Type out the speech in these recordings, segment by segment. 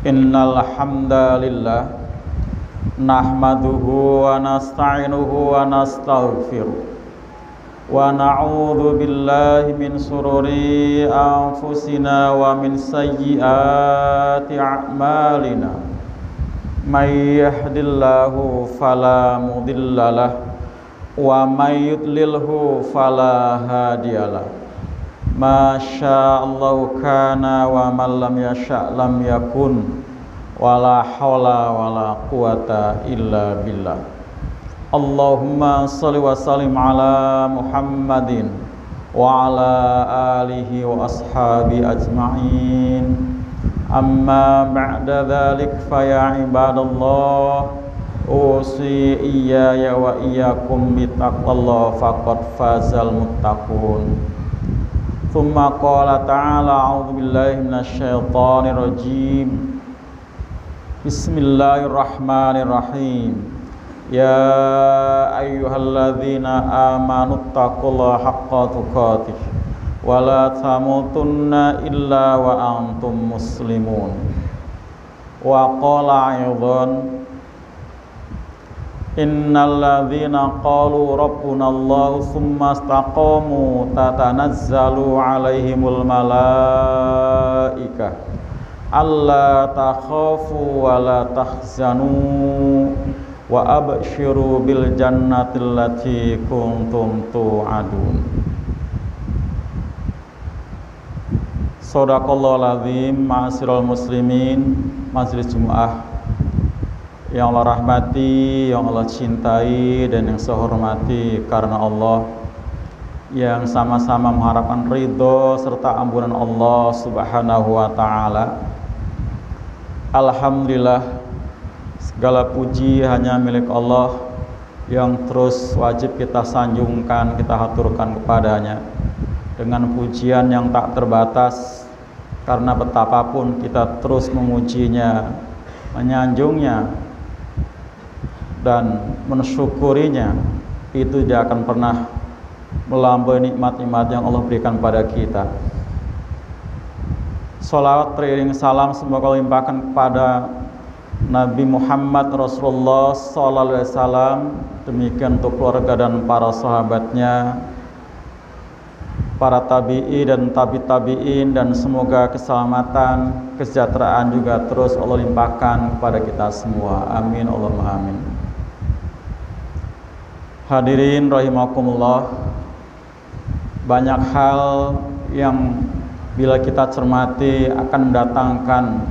Innal hamdalillah nahmaduhu wa nasta'inuhu wa nastaghfiruh wa na'udzu billahi min shururi anfusina wa min sayyiati a'malina. May yahdihillahu fala mudhillalah wa may yudlilhu fala hadiyalah. Masyaallahu kana wa man lam yasha' lam yakun, wala haula wala quwata illa billah. Allahumma shalli wa sallim ala Muhammadin wa ala alihi wa ashabi ajma'in. Amma ba'da dzalik fa ya ibadallah, usi iyaya wa iyyakum bittaqwallah faqad fazal muttaqun. Tsumma qala ta'ala a'udzu billahi minasyaitonir rajim. Bismillahirrahmanirrahim. Ya ayyuhalladzina amanu taqullaha haqqa tuqatih wa la tamutunna illa wa antum muslimun. Wa qala aidan, innal ladzina qalu rabbuna Allah tsumma istaqamu tatanazzalu alaihimul malaikah alla takhafu wa la tahzanu wa abshiru bil jannati allati kuntum tu'adun. Shadaqallahul azim. Ma'asyiral muslimin, majelis Jumat yang Allah rahmati, yang Allah cintai, dan yang saya hormati karena Allah, yang sama-sama mengharapkan ridho serta ampunan Allah subhanahu wa ta'ala. Alhamdulillah, segala puji hanya milik Allah yang terus wajib kita sanjungkan, kita haturkan kepadanya dengan pujian yang tak terbatas, karena betapapun kita terus memujinya, menyanjungnya, dan mensyukurinya, itu tidak akan pernah melampaui nikmat-nikmat yang Allah berikan pada kita. Salawat beriring salam semoga Allah limpahkan kepada Nabi Muhammad Rasulullah sallallahu alaihi wasallam, demikian untuk keluarga dan para sahabatnya, para tabi'i dan tabi'in, dan semoga keselamatan, kesejahteraan juga terus Allah limpahkan kepada kita semua. Amin Allahumma amin. Hadirin rahimakumullah, banyak hal yang bila kita cermati akan mendatangkan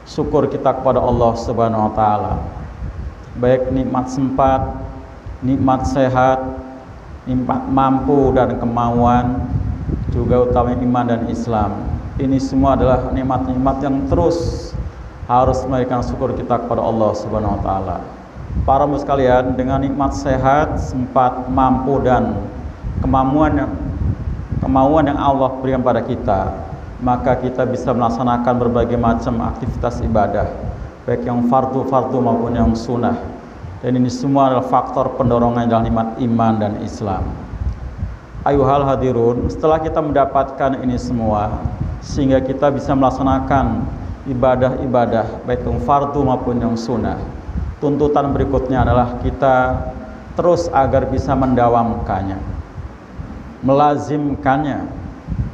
syukur kita kepada Allah Subhanahu wa taala. Baik nikmat sempat, nikmat sehat, nikmat mampu dan kemauan, juga utama iman dan Islam. Ini semua adalah nikmat-nikmat yang terus harus memberikan syukur kita kepada Allah Subhanahu wa taala. Para muslim sekalian, dengan nikmat sehat, sempat, mampu, dan kemauan yang Allah berikan pada kita, maka kita bisa melaksanakan berbagai macam aktivitas ibadah, baik yang fardu maupun yang sunnah. Dan ini semua adalah faktor pendorongan dalam nikmat iman dan Islam. Ayuhal hadirun, setelah kita mendapatkan ini semua, sehingga kita bisa melaksanakan ibadah-ibadah baik yang fardu maupun yang sunnah, tuntutan berikutnya adalah kita terus agar bisa mendawamkannya, melazimkannya,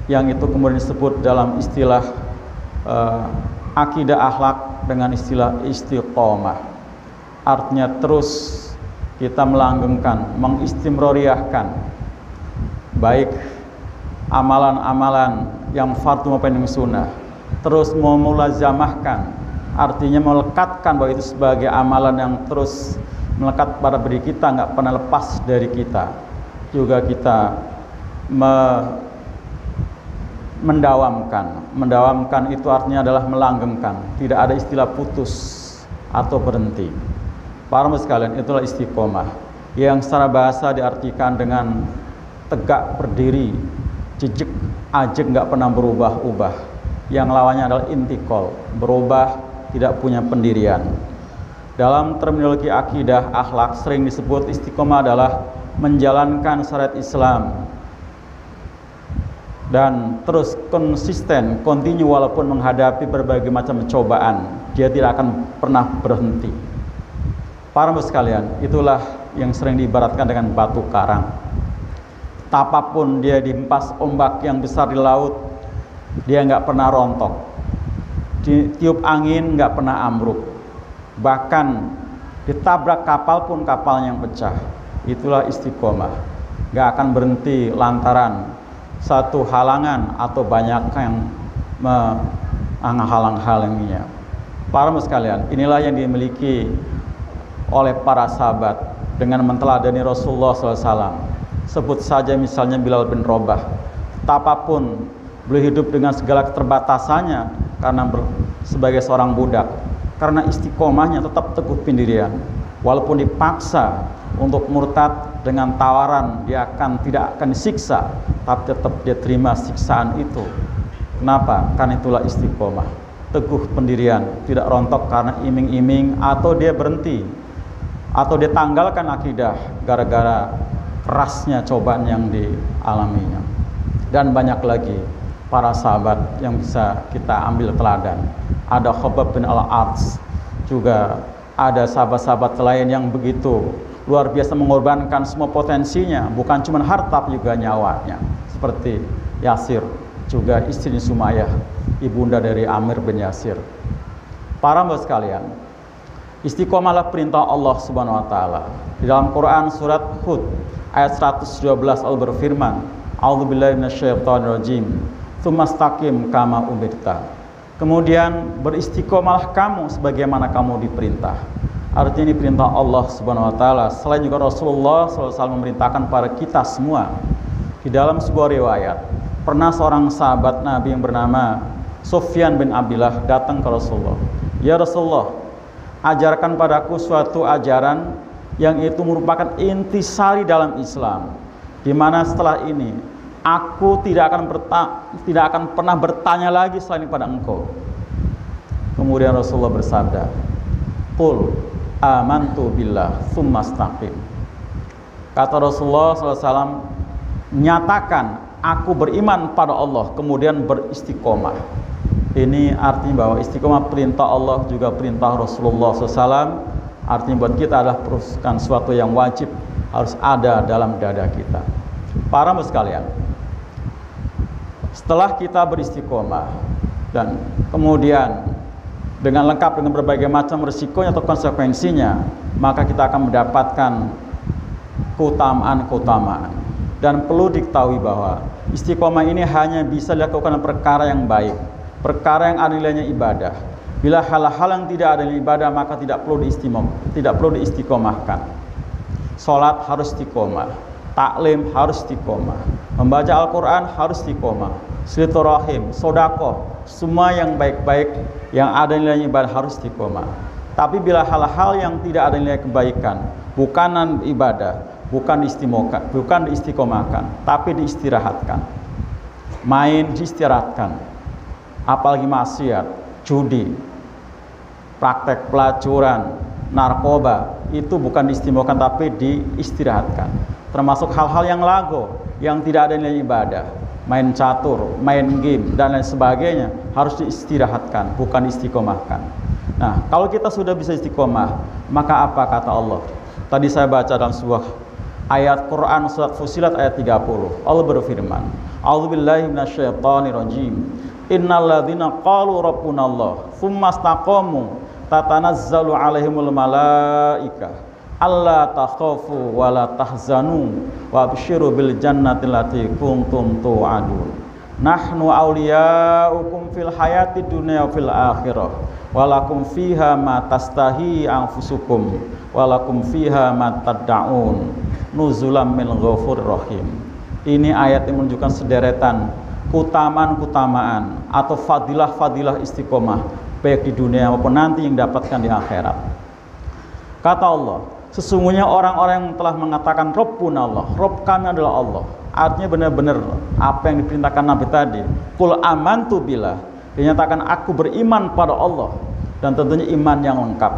yang itu kemudian disebut dalam istilah akidah akhlak dengan istilah istiqomah. Artinya terus kita melanggengkan, mengistimroriyahkan baik amalan-amalan yang fardu maupun yang sunnah, terus memulazamahkan, artinya melekatkan bahwa itu sebagai amalan yang terus melekat pada diri kita, nggak pernah lepas dari kita. Juga kita mendawamkan itu artinya adalah melanggengkan, tidak ada istilah putus atau berhenti. Para muslim sekalian, itulah istiqomah, yang secara bahasa diartikan dengan tegak berdiri, jejak ajeg, nggak pernah berubah-ubah. Yang lawannya adalah intikal, berubah, tidak punya pendirian. Dalam terminologi akidah akhlak sering disebut istiqomah adalah menjalankan syariat Islam dan terus konsisten, continue walaupun menghadapi berbagai macam cobaan, dia tidak akan pernah berhenti. Para muslim sekalian, itulah yang sering diibaratkan dengan batu karang. Apapun dia dihempas ombak yang besar di laut, dia nggak pernah rontok. Tiup angin nggak pernah ambruk. Bahkan ditabrak kapal pun kapalnya yang pecah. Itulah istiqomah. Nggak akan berhenti lantaran satu halangan atau banyak yang menghalang-halanginya. Para muslim sekalian, inilah yang dimiliki oleh para sahabat dengan menteladani Rasulullah SAW. Sebut saja misalnya Bilal bin Rabah. Betapapun beliau hidup dengan segala keterbatasannya karena sebagai seorang budak, karena istiqomahnya tetap teguh pendirian. Walaupun dipaksa untuk murtad dengan tawaran dia tidak akan disiksa, tapi tetap dia terima siksaan itu. Kenapa? Karena itulah istiqomah, teguh pendirian, tidak rontok karena iming-iming atau dia berhenti atau dia tanggalkan akidah gara-gara kerasnya cobaan yang dialaminya. Dan banyak lagi para sahabat yang bisa kita ambil teladan. Ada Khabbab bin Al-Arts, juga ada sahabat-sahabat lain yang begitu luar biasa mengorbankan semua potensinya, bukan cuma harta juga nyawanya, seperti Yasir, juga istri Sumayyah, ibunda dari Amir bin Yasir. Para mbak sekalian, istiqomahlah perintah Allah Subhanahu wa taala. Di dalam Quran surat Hud ayat 112 Allah berfirman, A'udzubillahi minasyaitonirrajim, tsumastaqim kama umirta. Kemudian beristiqomahlah kamu sebagaimana kamu diperintah. Artinya ini perintah Allah Subhanahu wa taala. Selain juga Rasulullah SAW memerintahkan pada kita semua. Di dalam sebuah riwayat, pernah seorang sahabat Nabi yang bernama Sufyan bin Abdillah datang ke Rasulullah. Ya Rasulullah, ajarkan padaku suatu ajaran yang itu merupakan intisari dalam Islam, di mana setelah ini aku tidak akan pernah bertanya lagi selain pada engkau. Kemudian Rasulullah bersabda, Qul amantu billah tsumastaqim. Kata Rasulullah SAW, nyatakan aku beriman pada Allah, kemudian beristiqomah. Ini artinya bahwa istiqomah perintah Allah juga perintah Rasulullah SAW. Artinya buat kita adalah perusakan suatu yang wajib harus ada dalam dada kita. Para muslim sekalian, setelah kita beristiqomah dan kemudian dengan lengkap dengan berbagai macam risikonya atau konsekuensinya, maka kita akan mendapatkan keutamaan-keutamaan. Dan perlu diketahui bahwa istiqomah ini hanya bisa dilakukan perkara yang baik, perkara yang ada nilainya ibadah. Bila hal-hal yang tidak ada nilai ibadah, maka tidak perlu diistiqomahkan. Salat harus istiqomah, taklim harus istiqomah, membaca Al-Quran harus istiqomah, silaturahim, sedekah, semua yang baik-baik yang ada nilai ibadah harus istiqomah. Tapi bila hal-hal yang tidak ada nilai kebaikan, bukan ibadah, bukan diistiqomahkan, tapi diistirahatkan. Main diistirahatkan, apalagi maksiat, judi, praktek pelacuran, narkoba, itu bukan diistimewakan tapi diistirahatkan. Termasuk hal-hal yang lago, yang tidak ada nilai ibadah, main catur, main game, dan lain sebagainya, harus diistirahatkan, bukan diistiqomahkan. Nah, kalau kita sudah bisa istiqomah, maka apa kata Allah? Tadi saya baca dalam sebuah ayat Quran surat Fussilat ayat 30. Allah berfirman, A'udzubillahi minasyaitonirrajim. Innalladzina qalu rabbunallah tsumastaqamu tatanazzalu alaihimul malaikah alla takhafu wa la tahzanu wa absyiru bil jannati allati kuntum tu'adun. Nahnu awliyaukum fil hayati dunya fil akhirah walakum fiha ma tastahi anfusukum walakum fiha ma tad'un nuzulam min ghafur rahim. Ini ayat yang menunjukkan sederetan keutamaan-keutamaan atau fadilah-fadilah istiqomah baik di dunia maupun nanti yang dapatkan di akhirat. Kata Allah, sesungguhnya orang-orang yang telah mengatakan Rabbuna Allah, Rabb kami adalah Allah, artinya benar-benar apa yang diperintahkan Nabi tadi, Qul amantu billah, dinyatakan aku beriman pada Allah. Dan tentunya iman yang lengkap,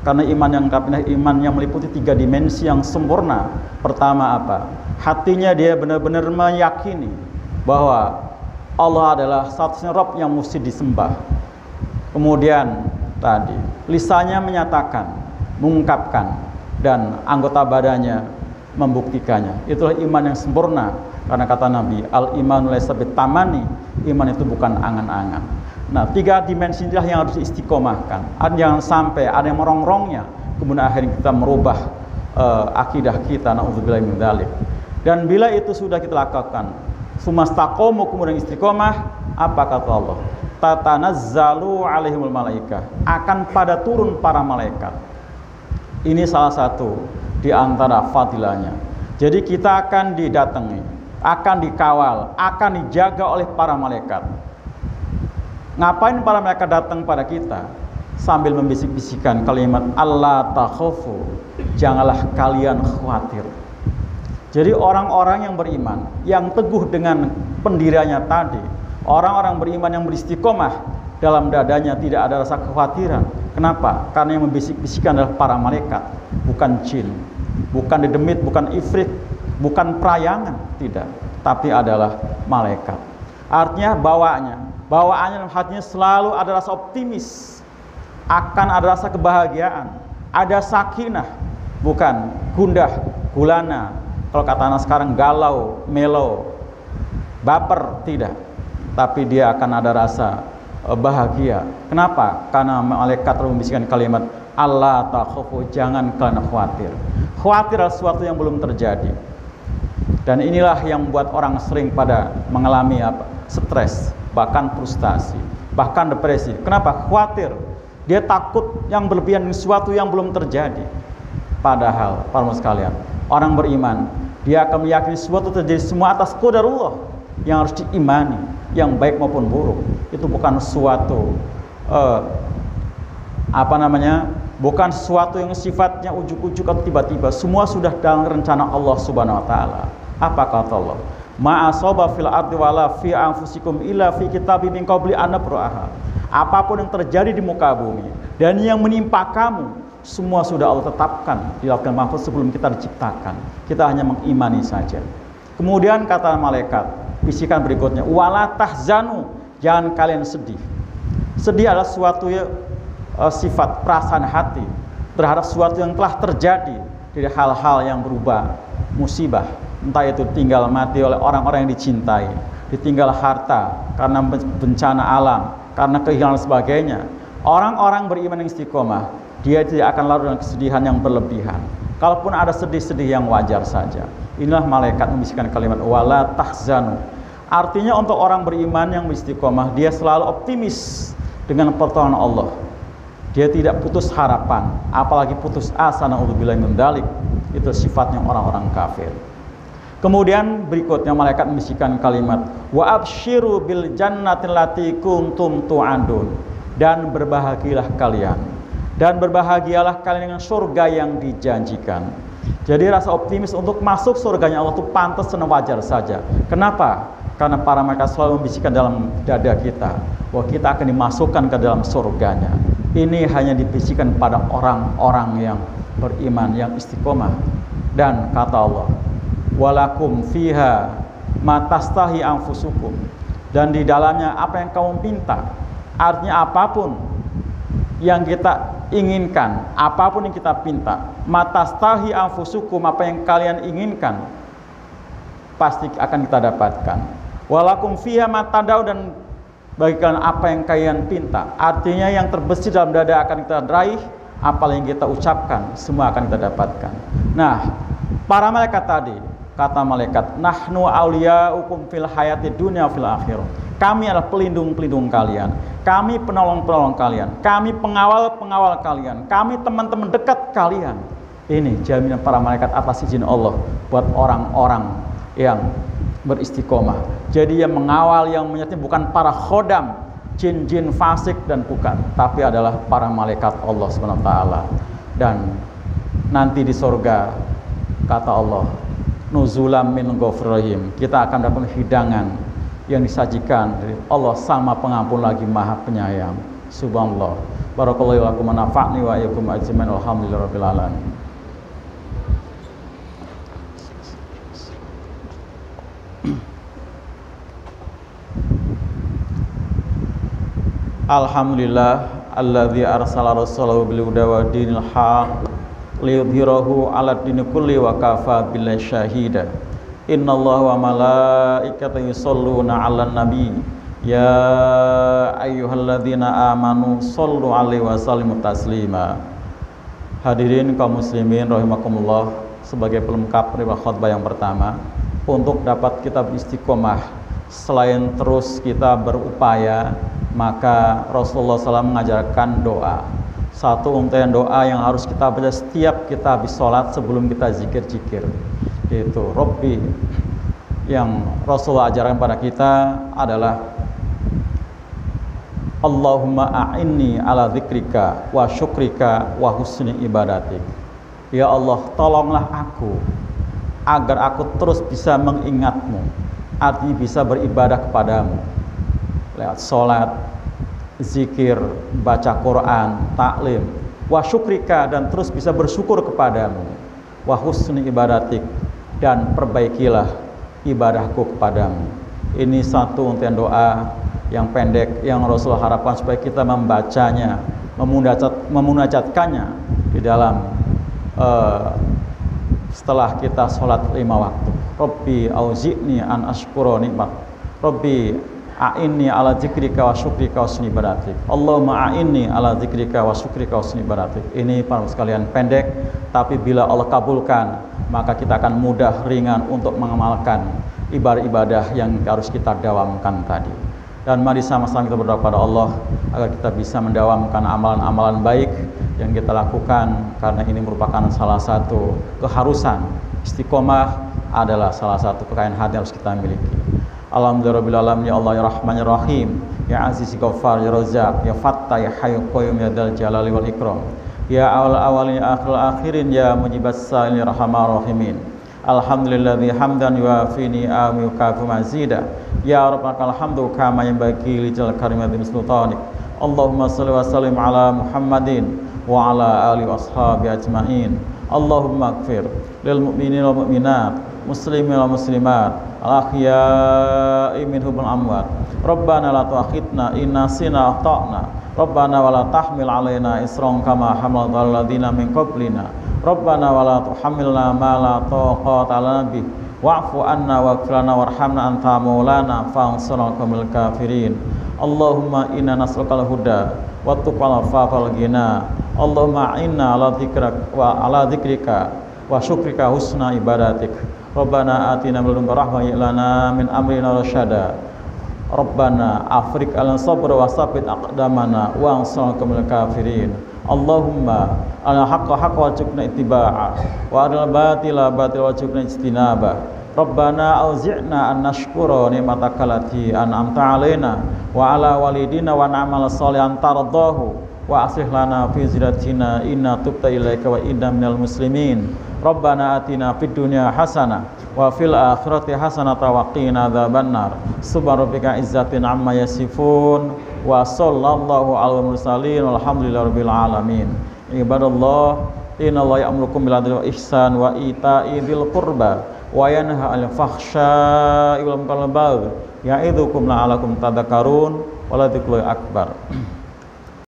karena iman yang lengkap ini iman yang meliputi 3 dimensi yang sempurna. Pertama apa? Hatinya dia benar-benar meyakini bahwa Allah adalah satu-satunya Rabb yang mesti disembah. Kemudian tadi lisannya menyatakan, mengungkapkan, dan anggota badannya membuktikannya. Itulah iman yang sempurna. Karena kata Nabi, al-imanu laysa bitamani, iman itu bukan angan-angan. Nah, 3 dimensi inilah yang harus istiqomahkan. Jangan sampai ada yang merongrongnya, kemudian akhirnya kita merubah akidah kita, na'udzubillahi min dzalik. Dan bila itu sudah kita lakukan, sumastaqomu, kemudian istiqomah, apa kata Allah? Tatanazzalu alaihimul malaikah, akan pada turun para malaikat. Ini salah satu di antara fadilahnya. Jadi kita akan didatangi, akan dikawal, akan dijaga oleh para malaikat. Ngapain para malaikat datang pada kita? Sambil membisik-bisikan kalimat Allah takhafu, janganlah kalian khawatir. Jadi orang-orang yang beriman, yang teguh dengan pendiriannya tadi, orang-orang beriman yang beristiqomah, dalam dadanya tidak ada rasa kekhawatiran. Kenapa? Karena yang membisik-bisikan adalah para malaikat, bukan jin, bukan dedemit, bukan ifrit, bukan perayangan, tidak, tapi adalah malaikat. Artinya bawaannya hatinya selalu ada rasa optimis, akan ada rasa kebahagiaan, ada sakinah, bukan gundah, gulana. Kalau kata anak sekarang galau, melo, baper, tidak. Tapi dia akan ada rasa bahagia. Kenapa? Karena malaikat membisikkan kalimat Allah takhafu, jangan kalian khawatir. Khawatir adalah sesuatu yang belum terjadi. Dan inilah yang membuat orang sering pada mengalami stres, bahkan frustasi, bahkan depresi. Kenapa? Khawatir. Dia takut yang berlebihan dengan sesuatu yang belum terjadi. Padahal, para sekalian, orang beriman, dia akan meyakini sesuatu terjadi semua atas qadarullah yang harus diimani, yang baik maupun buruk. Itu bukan suatu bukan sesuatu yang sifatnya ujuk-ujuk atau tiba-tiba. Semua sudah dalam rencana Allah Subhanahu wa taala. Apa kata Allah? Ma asaba fil ardi wala fi anfusikum illa fi kitabim min qabli an nabraha. Apapun yang terjadi di muka bumi dan yang menimpa kamu, semua sudah Allah tetapkan di lauhul mahfuz sebelum kita diciptakan. Kita hanya mengimani saja. Kemudian kata malaikat, bisikan berikutnya, wala tahzanu, jangan kalian sedih. Sedih adalah suatu sifat perasaan hati terhadap sesuatu yang telah terjadi, dari hal-hal yang berubah, musibah, entah itu tinggal mati oleh orang-orang yang dicintai, ditinggal harta karena bencana alam, karena kehilangan sebagainya. Orang-orang beriman yang istiqomah, dia tidak akan larut dalam kesedihan yang berlebihan. Kalaupun ada sedih-sedih yang wajar saja. Inilah malaikat membisikkan kalimat wala tahzanu. Artinya untuk orang beriman yang istiqomah, dia selalu optimis dengan pertolongan Allah. Dia tidak putus harapan, apalagi putus asa, na'udzubillahi min dzalik. Itu sifatnya orang-orang kafir. Kemudian berikutnya malaikat membisikkan kalimat wa absyiru bil jannati allati kuntum tu'adun, dan berbahagialah kalian, dan berbahagialah kalian dengan surga yang dijanjikan. Jadi rasa optimis untuk masuk surganya Allah itu pantas dan wajar saja. Kenapa? Karena para malaikat selalu membisikkan dalam dada kita bahwa kita akan dimasukkan ke dalam surganya. Ini hanya dibisikkan pada orang-orang yang beriman, yang istiqomah. Dan kata Allah, walakum fiha ma tastahi anfusukum, dan di dalamnya apa yang kamu minta. Artinya apapun yang kita inginkan, apapun yang kita pinta, ma tastahi anfusukum, apa yang kalian inginkan pasti akan kita dapatkan. Walakum fiha ma tadau, dan bagi kalian apa yang kalian pinta. Artinya yang terbesit dalam dada akan kita raih, apa yang kita ucapkan semua akan kita dapatkan. Nah, para malaikat tadi, kata malaikat, nahnu auliyaukum fil hayati dunya fil akhirah. Kami adalah pelindung-pelindung kalian, kami penolong-penolong kalian, kami pengawal-pengawal kalian, kami teman-teman dekat kalian. Ini jaminan para malaikat atas izin Allah buat orang-orang yang beristiqomah. Jadi yang mengawal, yang menyertai bukan para khodam, jin-jin fasik, dan bukan, tapi adalah para malaikat Allah SWT. Dan nanti di surga, kata Allah, nuzulam min ghafurrahim, kita akan dapat hidangan yang disajikan dari Allah sama pengampun lagi maha penyayang. Subhanallah. Barakallahu lakum wa nafa'ni wa iyyakum ajmain. Alhamdulillahirabbil alamin. Alhamdulillah alladzi arsala rasulahu bil huda wa dinil haq liyudhhirahu 'ala dini kulli wa kafa billahi syahida. Innallaha wa malaikatahu yusholluna 'alan nabi ya ayyuhalladzina amanu shollu 'alaihi wa sallimu taslima. Hadirin kaum muslimin rahimakumullah, sebagai pelengkap dari khutbah yang pertama, untuk dapat kita beristiqomah selain terus kita berupaya, maka Rasulullah SAW mengajarkan doa. Satu untayan doa yang harus kita baca setiap kita habis sholat sebelum kita zikir-zikir, yaitu Rabbi. Yang Rasulullah ajarkan pada kita adalah Allahumma a'inni ala dzikrika wa syukrika wa husni ibadatik. Ya Allah, tolonglah aku agar aku terus bisa mengingatmu, artinya bisa beribadah kepadamu lewat sholat, zikir, baca Quran, taklim, wa syukrika, dan terus bisa bersyukur kepadamu, wa husni ibadatik, dan perbaikilah ibadahku kepadamu. Ini satu untayan doa yang pendek yang Rasulullah harapkan supaya kita membacanya, memunajatkannya di dalam setelah kita sholat 5 waktu. Rabbi auzi'ni an ashkura nikmat, Rabbi a'inni ala dzikrika wa syukrika wa husni ibadatik. Allahumma a'inni ala dzikrika wa syukrika wa husni ibadatik. Ini para sekalian pendek, tapi bila Allah kabulkan, maka kita akan mudah, ringan untuk mengamalkan ibadah-ibadah yang harus kita dawamkan tadi. Dan mari sama-sama kita berdoa pada Allah agar kita bisa mendawamkan amalan-amalan baik yang kita lakukan, karena ini merupakan salah satu keharusan. Istiqomah adalah salah satu kekayaan hati yang harus kita miliki. Alhamdulillahirrahmanirrahim, ya Allah ya Rahman ya Rahim, ya Aziz ya Ghaffar ya Razzaq ya Fattah ya Hayyu Qayyum ya Dzal Jalali wal Ikram, ya awal-awalin ya akhir-akhirin ya mujibas sa'ilin ya Rahmanir Rahimin. Alhamdulilladzi hamdan yuafi ni'amahu yukafi mazida, ya rabbana alhamdu kama yanbaghi li jalali karimati sultanik. Allahumma shalli wa sallim ala Muhammadin wa ala alihi washabi ajmain. Allahumma ighfir lil mu'minina wal mu'minat, muslimin wal muslimat, al-ahya'i minhum wal amwat. Rabbana la tu'akhidna in nasina akhtana, Rabbana wa la tahmil alaina isran kama hamalta 'alal ladzina min qablina, Rabbana wa la tuhammilna ma la taqata lana bih, wa'fu anna waghfir lana warhamna anta maulana fansurna 'alal qaumil kafirin. Allahumma inna nas'alukal huda wa tuqa wal afafa wal ghina. Allahumma inna ala dzikrika wa syukrika husna ibadatik. Rabbana atina min ladunka rahmah lana min amrina rasyada. Rabbana afriq alan sabra wa sabbit aqdamana wa ansurna minal kafirin. Allahumma ala haqqa haqqa warzuqna ittiba'a wa aril batila batila warzuqna ijtinaba. Rabbana auzi'na an nashkura ni'mataka allati an'amta 'alaina wa 'ala walidina wa na'mal shalihan tardahu wa aslih lana fi zurriyyatina inna tubta ilaika wa inna minal muslimin. Rabbana atina fid dunya hasanah wa fil akhirati hasanah wa qina adzabannar. Subhana rabbika izzatin amma yasifun wa sallallahu alal mursalin walhamdulillahirabbil alamin. Ibadallah, innallaha ya'murukum bil adli wal ihsan wa ita'i dzil qurba wa yanha 'anil fahsya'i wal munkari wal baghi ya'idzukum la'allakum tadhakkarun wa la dzikrullahi akbar.